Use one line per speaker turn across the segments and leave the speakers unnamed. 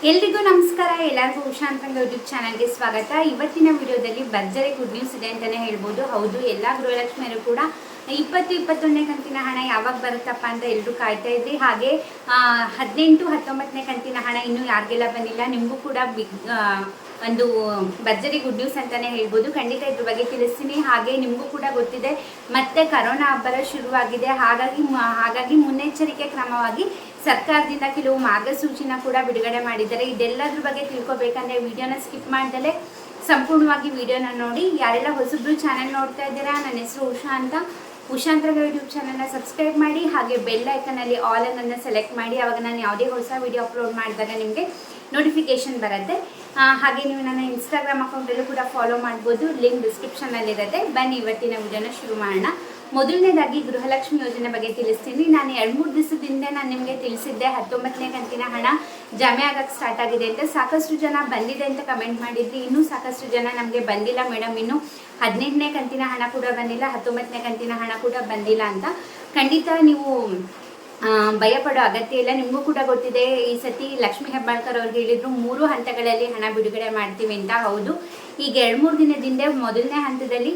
ಎಲ್ರಿಗೂ ನಮಸ್ಕಾರ. ಎಲ್ಲರಿಗೂ ಉಷಾ ಅಂತಂಗ ಯೂಟ್ಯೂಬ್ ಚಾನಲ್ಗೆ ಸ್ವಾಗತ. ಇವತ್ತಿನ ವಿಡಿಯೋದಲ್ಲಿ ಭರ್ಜರಿ ಗುಡ್ ನ್ಯೂಸ್ ಇದೆ ಅಂತಲೇ ಹೇಳ್ಬೋದು. ಹೌದು, ಎಲ್ಲ ಗೃಹಲಕ್ಷ್ಮಿಯರು ಕೂಡ 20-21ನೇ ಕಂತಿನ ಹಣ ಯಾವಾಗ ಬರುತ್ತಪ್ಪ ಅಂತ ಎಲ್ಲರೂ ಕಾಯ್ತಾ ಇದ್ರಿ. ಹಾಗೆ 18-19ನೇ ಕಂತಿನ ಹಣ ಇನ್ನೂ ಯಾರಿಗೆಲ್ಲ ಬಂದಿಲ್ಲ, ನಿಮಗೂ ಕೂಡ ಒಂದು ಭರ್ಜರಿ ಗುಡ್ ನ್ಯೂಸ್ ಅಂತಲೇ ಹೇಳ್ಬೋದು. ಖಂಡಿತ ಇದ್ರ ಬಗ್ಗೆ ತಿಳಿಸ್ತೀನಿ. ಹಾಗೆ ನಿಮಗೂ ಕೂಡ ಗೊತ್ತಿದೆ, ಮತ್ತೆ ಕರೋನಾ ಅಬ್ಬರ ಶುರುವಾಗಿದೆ. ಹಾಗಾಗಿ ಮುನ್ನೆಚ್ಚರಿಕೆ ಕ್ರಮವಾಗಿ ಸರ್ಕಾರದಿಂದ ಕೆಲವು ಮಾರ್ಗಸೂಚಿನ ಕೂಡ ಬಿಡುಗಡೆ ಮಾಡಿದ್ದಾರೆ. ಇದೆಲ್ಲದ್ರ ಬಗ್ಗೆ ತಿಳ್ಕೊಬೇಕಂದ್ರೆ ವಿಡಿಯೋನ ಸ್ಕಿಪ್ ಮಾಡ್ದಲೇ ಸಂಪೂರ್ಣವಾಗಿ ವಿಡಿಯೋನ ನೋಡಿ. ಯಾರೆಲ್ಲ ಹೊಸಬ್ರು ಚಾನೆಲ್ ನೋಡ್ತಾ ಇದ್ದೀರಾ, ನನ್ನ ಹೆಸರು ಉಷಾ ಅಂತ. ಉಷಾಂತರ ಯೂಟ್ಯೂಬ್ ಚಾನಲ್ನ ಸಬ್ಸ್ಕ್ರೈಬ್ ಮಾಡಿ, ಹಾಗೆ ಬೆಲ್ ಐಕನಲ್ಲಿ ಆಲ್ ಅನ್ನನ್ನು ಸೆಲೆಕ್ಟ್ ಮಾಡಿ. ಆವಾಗ ನಾನು ಯಾವುದೇ ಹೊಸ ವಿಡಿಯೋ ಅಪ್ಲೋಡ್ ಮಾಡಿದಾಗ ನಿಮಗೆ ನೋಟಿಫಿಕೇಶನ್ ಬರುತ್ತೆ. ಹಾಗೆ ನೀವು ನನ್ನ ಇನ್ಸ್ಟಾಗ್ರಾಮ್ ಅಕೌಂಟಲ್ಲೂ ಕೂಡ ಫಾಲೋ ಮಾಡ್ಬೋದು, ಲಿಂಕ್ ಡಿಸ್ಕ್ರಿಪ್ಷನಲ್ಲಿರುತ್ತೆ. ಬನ್ನಿ ಇವತ್ತಿನ ವಿಡಿಯೋನ ಶುರು ಮಾಡೋಣ. ಮೊದಲನೇದಾಗಿ ಗೃಹಲಕ್ಷ್ಮಿ ಯೋಜನೆ ಬಗ್ಗೆ ತಿಳಿಸ್ತೀನಿ. ನಾನು 2-3 ದಿವಸದಿಂದ ನಾನು ನಿಮಗೆ ತಿಳಿಸಿದ್ದೆ 19ನೇ ಕಂತಿನ ಹಣ ಜಮೆ ಆಗಕ್ಕೆ ಸ್ಟಾರ್ಟ್ ಆಗಿದೆ ಅಂತ. ಸಾಕಷ್ಟು ಜನ ಬಂದಿದೆ ಅಂತ ಕಮೆಂಟ್ ಮಾಡಿದ್ರಿ. ಇನ್ನೂ ಸಾಕಷ್ಟು ಜನ ನಮಗೆ ಬಂದಿಲ್ಲ ಮೇಡಮ್, ಇನ್ನೂ 18ನೇ ಕಂತಿನ ಹಣ ಕೂಡ ಬಂದಿಲ್ಲ, 19ನೇ ಕಂತಿನ ಹಣ ಕೂಡ ಬಂದಿಲ್ಲ ಅಂತ. ಖಂಡಿತ ನೀವು ಭಯಪಡೋ ಅಗತ್ಯ ಇಲ್ಲ. ನಿಮಗೂ ಕೂಡ ಗೊತ್ತಿದೆ, ಈ ಸತಿ ಲಕ್ಷ್ಮೀ ಹೆಬ್ಬಾಳ್ಕರ್ ಅವ್ರಿಗೆ ಹೇಳಿದ್ರು 3 ಹಂತಗಳಲ್ಲಿ ಹಣ ಬಿಡುಗಡೆ ಮಾಡ್ತೀವಿ ಅಂತ. ಹೌದು, ಈಗ 2-3 ದಿನದಿಂದ ಮೊದಲನೇ ಹಂತದಲ್ಲಿ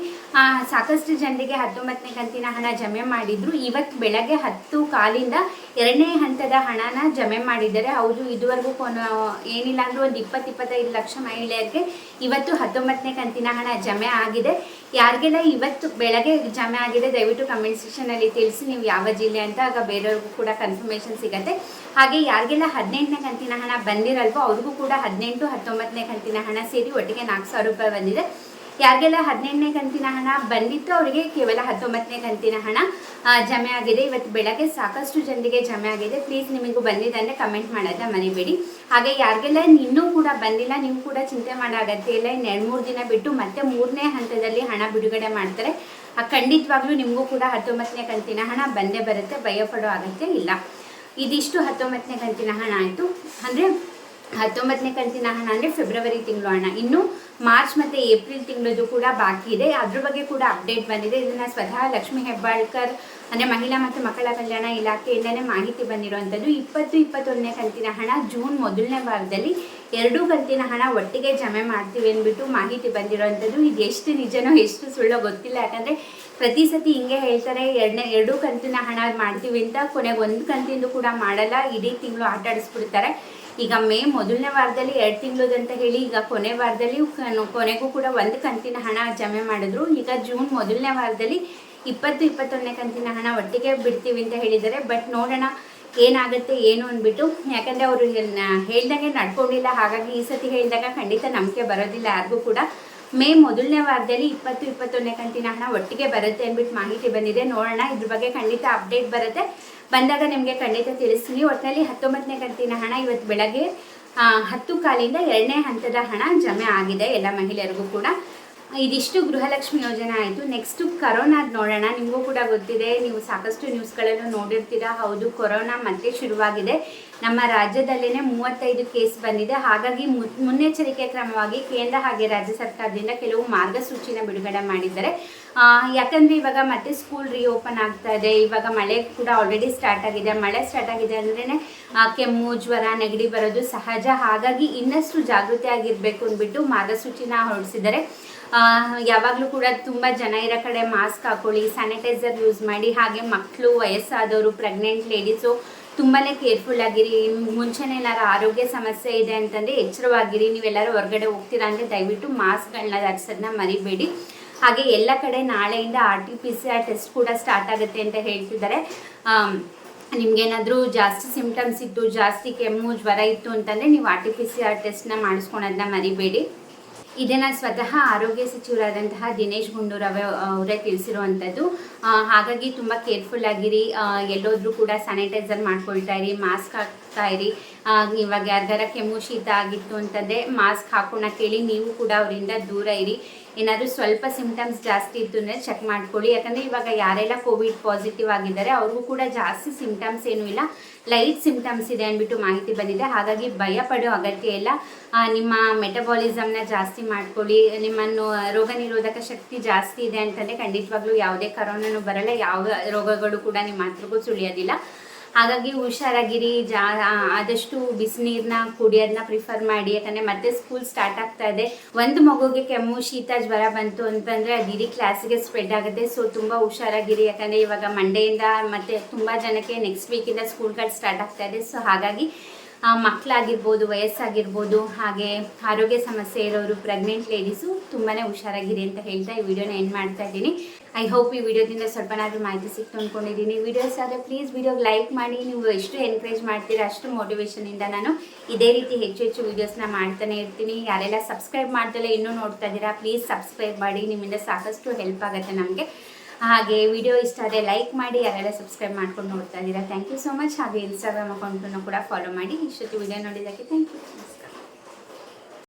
ಸಾಕಷ್ಟು ಜನರಿಗೆ 19ನೇ ಕಂತಿನ ಹಣ ಜಮೆ ಮಾಡಿದ್ರು. ಇವತ್ತು ಬೆಳಗ್ಗೆ 10:15 2ನೇ ಹಂತದ ಹಣನ ಜಮೆ ಮಾಡಿದ್ದಾರೆ. ಹೌದು, ಇದುವರೆಗೂ ಏನಿಲ್ಲ ಅಂದರೂ ಒಂದು 20-25 ಲಕ್ಷ ಮಹಿಳೆಯರಿಗೆ ಇವತ್ತು 19ನೇ ಕಂತಿನ ಹಣ ಜಮೆ ಆಗಿದೆ. ಯಾರಿಗೆಲ್ಲ ಇವತ್ತು ಬೆಳಗ್ಗೆ ಜಮೆ ಆಗಿದೆ ದಯವಿಟ್ಟು ಕಮೆಂಟ್ ಸೆಕ್ಷನಲ್ಲಿ ತಿಳಿಸಿ ನೀವು ಯಾವ ಜಿಲ್ಲೆ ಅಂತ. ಆಗ ಬೇರೆಯವ್ರಿಗೂ ಕೂಡ ಕನ್ಫರ್ಮೇಷನ್ ಸಿಗುತ್ತೆ. ಹಾಗೆ ಯಾರಿಗೆಲ್ಲ 18ನೇ ಕಂತಿನ ಹಣ ಬಂದಿರಲ್ವೋ ಅವ್ರಿಗೂ ಕೂಡ 18-19ನೇ ಕಂತಿನ ಹಣ ಸೇರಿ ಒಟ್ಟಿಗೆ 4,000 ರೂಪಾಯಿ ಬಂದಿದೆ. ಯಾರಿಗೆಲ್ಲ 18ನೇ ಕಂತಿನ ಹಣ ಬಂದಿತ್ತು ಅವರಿಗೆ ಕೇವಲ 19ನೇ ಕಂತಿನ ಹಣ ಜಮೆ ಆಗಿದೆ. ಇವತ್ತು ಬೆಳಗ್ಗೆ ಸಾಕಷ್ಟು ಜನರಿಗೆ ಜಮೆ ಆಗಿದೆ. ಪ್ಲೀಸ್ ನಿಮಗೂ ಬಂದಿದೆ ಅಂದರೆ ಕಮೆಂಟ್ ಮಾಡೋದನ್ನ ಮರಿಬೇಡಿ. ಹಾಗೆ ಯಾರಿಗೆಲ್ಲ ಇನ್ನೂ ಕೂಡ ಬಂದಿಲ್ಲ, ನೀವು ಕೂಡ ಚಿಂತೆ ಮಾಡೋ ಅಗತ್ಯ ಇಲ್ಲ. ಇನ್ನು 2-3 ದಿನ ಬಿಟ್ಟು ಮತ್ತೆ 3ನೇ ಹಂತದಲ್ಲಿ ಹಣ ಬಿಡುಗಡೆ ಮಾಡ್ತಾರೆ. ಖಂಡಿತವಾಗ್ಲೂ ನಿಮಗೂ ಕೂಡ 19ನೇ ಕಂತಿನ ಹಣ ಬಂದೇ ಬರುತ್ತೆ, ಭಯಪಡೋ ಅಗತ್ಯ ಇಲ್ಲ. ಇದಿಷ್ಟು 19ನೇ ಕಂತಿನ ಹಣ ಆಯಿತು. ಅಂದರೆ 19ನೇ ಕಂತಿನ ಹಣ ಅಂದರೆ ಫೆಬ್ರವರಿ ತಿಂಗಳು ಹಣ. ಇನ್ನು ಮಾರ್ಚ್ ಮತ್ತು ಏಪ್ರಿಲ್ ತಿಂಗಳದ್ದು ಕೂಡ ಬಾಕಿ ಇದೆ. ಅದ್ರ ಬಗ್ಗೆ ಕೂಡ ಅಪ್ಡೇಟ್ ಬಂದಿದೆ. ಇದನ್ನು ಸ್ವತಃ ಲಕ್ಷ್ಮೀ ಹೆಬ್ಬಾಳ್ಕರ್ ಅಂದರೆ ಮಹಿಳಾ ಮತ್ತು ಮಕ್ಕಳ ಕಲ್ಯಾಣ ಇಲಾಖೆಯಿಂದಲೇ ಮಾಹಿತಿ ಬಂದಿರುವಂಥದ್ದು. 20-21ನೇ ಕಂತಿನ ಹಣ ಜೂನ್ ಮೊದಲನೇ ವಾರದಲ್ಲಿ 2 ಕಂತಿನ ಹಣ ಒಟ್ಟಿಗೆ ಜಮೆ ಮಾಡ್ತೀವಿ ಅಂದ್ಬಿಟ್ಟು ಮಾಹಿತಿ ಬಂದಿರೋವಂಥದ್ದು. ಇದು ಎಷ್ಟು ನಿಜನೋ ಎಷ್ಟು ಸುಳ್ಳೋ ಗೊತ್ತಿಲ್ಲ. ಯಾಕಂದರೆ ಪ್ರತಿ ಸತಿ ಹಿಂಗೆ ಹೇಳ್ತಾರೆ, 2 ಕಂತಿನ ಹಣ ಮಾಡ್ತೀವಿ ಅಂತ, ಕೊನೆಗೆ 1 ಕಂತಿಂದು ಕೂಡ ಮಾಡಲ್ಲ, ಇಡೀ ತಿಂಗಳು ಆಟ ಆಡಿಸ್ಬಿಡ್ತಾರೆ. ಈಗ ಮೇ ಮೊದಲನೇ ವಾರದಲ್ಲಿ 2 ತಿಂಗಳದಂತ ಹೇಳಿ ಈಗ ಕೊನೆ ವಾರದಲ್ಲಿ ಕೊನೆಗೂ ಕೂಡ 1 ಕಂತಿನ ಹಣ ಜಮೆ ಮಾಡಿದ್ರು. ಈಗ ಜೂನ್ ಮೊದಲನೇ ವಾರದಲ್ಲಿ 20-21ನೇ ಕಂತಿನ ಹಣ ಒಟ್ಟಿಗೆ ಬಿಡ್ತೀವಿ ಅಂತ ಹೇಳಿದ್ದಾರೆ. ಬಟ್ ನೋಡೋಣ ಏನಾಗುತ್ತೆ ಏನು ಅಂದ್ಬಿಟ್ಟು. ಯಾಕಂದರೆ ಅವರು ಹೇಳ್ದಂಗೆ ನಡ್ಕೊಂಡಿಲ್ಲ. ಹಾಗಾಗಿ ಈ ಸತಿ ಹೇಳಿದಾಗ ಖಂಡಿತ ನಂಬಿಕೆ ಬರೋದಿಲ್ಲ ಯಾರಿಗೂ ಕೂಡ. ಮೇ ಮೊದಲನೇ ವಾರದಲ್ಲಿ 20-21ನೇ ಕಂತಿನ ಹಣ ಒಟ್ಟಿಗೆ ಬರುತ್ತೆ ಅಂದ್ಬಿಟ್ಟು ಮಾಹಿತಿ ಬಂದಿದೆ. ನೋಡೋಣ, ಇದ್ರ ಬಗ್ಗೆ ಖಂಡಿತ ಅಪ್ಡೇಟ್ ಬರುತ್ತೆ. ಬಂದಾಗ ನಿಮಗೆ ಖಂಡಿತ ತಿಳಿಸ್ತೀನಿ. ಒಟ್ಟಿನಲ್ಲಿ 19ನೇ ಕಂತಿನ ಹಣ ಇವತ್ತು ಬೆಳಗ್ಗೆ 10:15 2ನೇ ಹಂತದ ಹಣ ಜಮೆ ಆಗಿದೆ ಎಲ್ಲ ಮಹಿಳೆಯರಿಗೂ ಕೂಡ. ಇದಿಷ್ಟು ಗೃಹಲಕ್ಷ್ಮಿ ಯೋಜನೆ ಆಯಿತು. ನೆಕ್ಸ್ಟು ಕರೋನಾದ ನೋಡೋಣ. ನಿಮಗೂ ಕೂಡ ಗೊತ್ತಿದೆ, ನೀವು ಸಾಕಷ್ಟು ನ್ಯೂಸ್ಗಳನ್ನು ನೋಡಿರ್ತೀರಾ. ಹೌದು, ಕೊರೋನಾ ಮತ್ತೆ ಶುರುವಾಗಿದೆ. ನಮ್ಮ ರಾಜ್ಯದಲ್ಲೇ 35 ಕೇಸ್ ಬಂದಿದೆ. ಹಾಗಾಗಿ ಮುನ್ನೆಚ್ಚರಿಕೆ ಕ್ರಮವಾಗಿ ಕೇಂದ್ರ ಹಾಗೆ ರಾಜ್ಯ ಸರ್ಕಾರದಿಂದ ಕೆಲವು ಮಾರ್ಗಸೂಚಿನ ಬಿಡುಗಡೆ ಮಾಡಿದ್ದಾರೆ. ಯಾಕಂದರೆ ಇವಾಗ ಮತ್ತೆ ಸ್ಕೂಲ್ ರೀಓಪನ್ ಆಗ್ತಾ ಇದೆ. ಇವಾಗ ಮಳೆ ಕೂಡ ಆಲ್ರೆಡಿ ಸ್ಟಾರ್ಟ್ ಆಗಿದೆ. ಮಳೆ ಸ್ಟಾರ್ಟ್ ಆಗಿದೆ ಅಂದ್ರೇ ಕೆಮ್ಮು, ಜ್ವರ, ನೆಗಡಿ ಬರೋದು ಸಹಜ. ಹಾಗಾಗಿ ಇನ್ನಷ್ಟು ಜಾಗೃತಿ ಆಗಿರಬೇಕು ಅಂದ್ಬಿಟ್ಟು ಮಾರ್ಗಸೂಚಿನ ಹೊರಡಿಸಿದ್ದಾರೆ. ಯಾವಾಗಲೂ ಕೂಡ ತುಂಬ ಜನ ಇರೋ ಕಡೆ ಮಾಸ್ಕ್ ಹಾಕೊಳ್ಳಿ, ಸ್ಯಾನಿಟೈಸರ್ ಯೂಸ್ ಮಾಡಿ. ಹಾಗೆ ಮಕ್ಕಳು, ವಯಸ್ಸಾದವರು, ಪ್ರೆಗ್ನೆಂಟ್ ಲೇಡೀಸು ತುಂಬಾ ಕೇರ್ಫುಲ್ ಆಗಿರಿ. ಮುಂಚೆನೇ ಏನಾರು ಆರೋಗ್ಯ ಸಮಸ್ಯೆ ಇದೆ ಅಂತಂದರೆ ಎಚ್ಚರವಾಗಿರಿ. ನೀವೆಲ್ಲರೂ ಹೊರಗಡೆ ಹೋಗ್ತೀರಾ ಅಂದರೆ ದಯವಿಟ್ಟು ಮಾಸ್ಕ್ಗಳನ್ನ ಧರಿಸೋದನ್ನ ಮರಿಬೇಡಿ. ಹಾಗೆ ಎಲ್ಲ ಕಡೆ ನಾಳೆಯಿಂದ RT-PCR ಟೆಸ್ಟ್ ಕೂಡ ಸ್ಟಾರ್ಟ್ ಆಗುತ್ತೆ ಅಂತ ಹೇಳ್ತಿದ್ದಾರೆ. ನಿಮಗೇನಾದರೂ ಜಾಸ್ತಿ ಸಿಮ್ಟಮ್ಸ್ ಇತ್ತು, ಜಾಸ್ತಿ ಕೆಮ್ಮು, ಜ್ವರ ಇತ್ತು ಅಂತಂದರೆ ನೀವು RT-PCR ಟೆಸ್ಟ್ನ ಮಾಡಿಸ್ಕೊಳೋದನ್ನ ಮರಿಬೇಡಿ. ಇದನ್ನು ಸ್ವತಃ ಆರೋಗ್ಯ ಸಚಿವರಾದಂತಹ ದಿನೇಶ್ ಗುಂಡೂರಾವ್ ಅವರೇ ತಿಳಿಸಿರುವಂಥದ್ದು. ಹಾಗಾಗಿ ತುಂಬ ಕೇರ್ಫುಲ್ ಆಗಿರಿ. ಎಲ್ಲೋದ್ರೂ ಕೂಡ ಸ್ಯಾನಿಟೈಸರ್ ಮಾಡ್ಕೊಳ್ತಾ ಇರಿ, ಮಾಸ್ಕ್ ಹಾಕ್ತಾ ಇರಿ. ಇವಾಗ ಯಾರ್ದಾರ ಕೆಮ್ಮು, ಶೀತ ಆಗಿತ್ತು ಅಂತಂದರೆ ಮಾಸ್ಕ್ ಹಾಕೋಣ ಕೇಳಿ, ನೀವು ಕೂಡ ಅವರಿಂದ ದೂರ ಇರಿ. ಏನಾದರೂ ಸ್ವಲ್ಪ ಸಿಮ್ಟಮ್ಸ್ ಜಾಸ್ತಿ ಇತ್ತು ಅಂದರೆ ಚೆಕ್ ಮಾಡ್ಕೊಳ್ಳಿ. ಯಾಕಂದರೆ ಇವಾಗ ಯಾರೆಲ್ಲ ಕೋವಿಡ್ ಪಾಸಿಟಿವ್ ಆಗಿದ್ದಾರೆ ಅವ್ರಿಗೂ ಕೂಡ ಜಾಸ್ತಿ ಸಿಮ್ಟಮ್ಸ್ ಏನೂ ಇಲ್ಲ, ಲೈಟ್ ಸಿಮ್ಟಮ್ಸ್ ಇದೆ ಅಂದ್ಬಿಟ್ಟು ಮಾಹಿತಿ ಬಂದಿದೆ. ಹಾಗಾಗಿ ಭಯ ಪಡೋ ಅಗತ್ಯ ಇಲ್ಲ. ನಿಮ್ಮ ಮೆಟಬಾಲಿಸಮ್ನ ಜಾಸ್ತಿ ಮಾಡ್ಕೊಳ್ಳಿ. ನಿಮ್ಮನ್ನು ರೋಗ ನಿರೋಧಕ ಶಕ್ತಿ ಜಾಸ್ತಿ ಇದೆ ಅಂತಂದರೆ ಖಂಡಿತವಾಗ್ಲೂ ಯಾವುದೇ ಕರೋನಾನು ಬರಲ್ಲ, ಯಾವ ರೋಗಗಳು ಕೂಡ ನಿಮ್ಮ ಹತ್ರಕ್ಕೂ ಸುಳಿಯೋದಿಲ್ಲ. ಹಾಗಾಗಿ ಹುಷಾರಾಗಿರಿ, ಆದಷ್ಟು ಬಿಸಿನೀರನ್ನ ಕುಡಿಯೋದನ್ನ ಪ್ರಿಫರ್ ಮಾಡಿ. ಯಾಕಂದರೆ ಮತ್ತೆ ಸ್ಕೂಲ್ ಸ್ಟಾರ್ಟ್ ಆಗ್ತಾ ಇದೆ. ಒಂದು ಮಗುಗೆ ಕೆಮ್ಮು ಶೀತ ಜ್ವರ ಬಂತು ಅಂತಂದರೆ ಅದು ಇಡೀ ಕ್ಲಾಸಿಗೆ ಸ್ಪ್ರೆಡ್ ಆಗುತ್ತೆ. ಸೊ ತುಂಬ ಹುಷಾರಾಗಿರಿ. ಯಾಕಂದರೆ ಇವಾಗ ಮಂಡೆಯಿಂದ ಮತ್ತು ತುಂಬ ಜನಕ್ಕೆ ನೆಕ್ಸ್ಟ್ ವೀಕಿಂದ ಸ್ಕೂಲ್ಗಳು ಸ್ಟಾರ್ಟ್ ಆಗ್ತಾ ಇದೆ. ಸೊ ಹಾಗಾಗಿ ಮಕ್ಕಳಾಗಿರ್ಬೋದು, ವಯಸ್ಸಾಗಿರ್ಬೋದು, ಹಾಗೆ ಆರೋಗ್ಯ ಸಮಸ್ಯೆ ಇರೋರು, ಪ್ರೆಗ್ನೆಂಟ್ ಲೇಡೀಸು ತುಂಬಾ ಹುಷಾರಾಗಿರಿ ಅಂತ ಹೇಳ್ತಾ ಈ ವಿಡಿಯೋನ ಎಂಡ್ ಮಾಡ್ತಾ ಇದ್ದೀನಿ. ಐ ಹೋಪ್ ಈ ವಿಡಿಯೋದಿಂದ ಸ್ವಲ್ಪನಾದರೂ ಮಾಹಿತಿ ಸಿಕ್ತು ಅಂದ್ಕೊಂಡಿದ್ದೀನಿ. ವಿಡಿಯೋಸ್ ಆದರೆ ಪ್ಲೀಸ್ ವಿಡಿಯೋಗೆ ಲೈಕ್ ಮಾಡಿ. ನೀವು ಎಷ್ಟು ಎನ್ಕರೇಜ್ ಮಾಡ್ತೀರಾ ಅಷ್ಟು ಮೋಟಿವೇಶನಿಂದ ನಾನು ಇದೇ ರೀತಿ ಹೆಚ್ಚು ಹೆಚ್ಚು ವೀಡಿಯೋಸ್ನ ಮಾಡ್ತಾನೆ ಇರ್ತೀನಿ. ಯಾರೆಲ್ಲ ಸಬ್ಸ್ಕ್ರೈಬ್ ಮಾಡ್ದಲೇ ಇನ್ನೂ ನೋಡ್ತಾ ಇದ್ದೀರಾ, ಪ್ಲೀಸ್ ಸಬ್ಸ್ಕ್ರೈಬ್ ಮಾಡಿ. ನಿಮ್ಮಿಂದ ಸಾಕಷ್ಟು ಹೆಲ್ಪ್ ಆಗುತ್ತೆ ನಮಗೆ. ಹಾಗೆ ವಿಡಿಯೋ ಇಷ್ಟ ಆದರೆ ಲೈಕ್ ಮಾಡಿ. ಯಾರೆಲ್ಲ ಸಬ್ಸ್ಕ್ರೈಬ್ ಮಾಡ್ಕೊಂಡು ನೋಡ್ತಾ ಇದ್ದೀರಾ, ಥ್ಯಾಂಕ್ ಯು ಸೊ ಮಚ್. ಹಾಗೆ ಇನ್ಸ್ಟಾಗ್ರಾಮ್ ಅಕೌಂಟನ್ನು ಕೂಡ ಫಾಲೋ ಮಾಡಿ. ಇಷ್ಟೊತ್ತು ವಿಡಿಯೋ ನೋಡಿದ್ದಕ್ಕೆ ಥ್ಯಾಂಕ್ ಯು.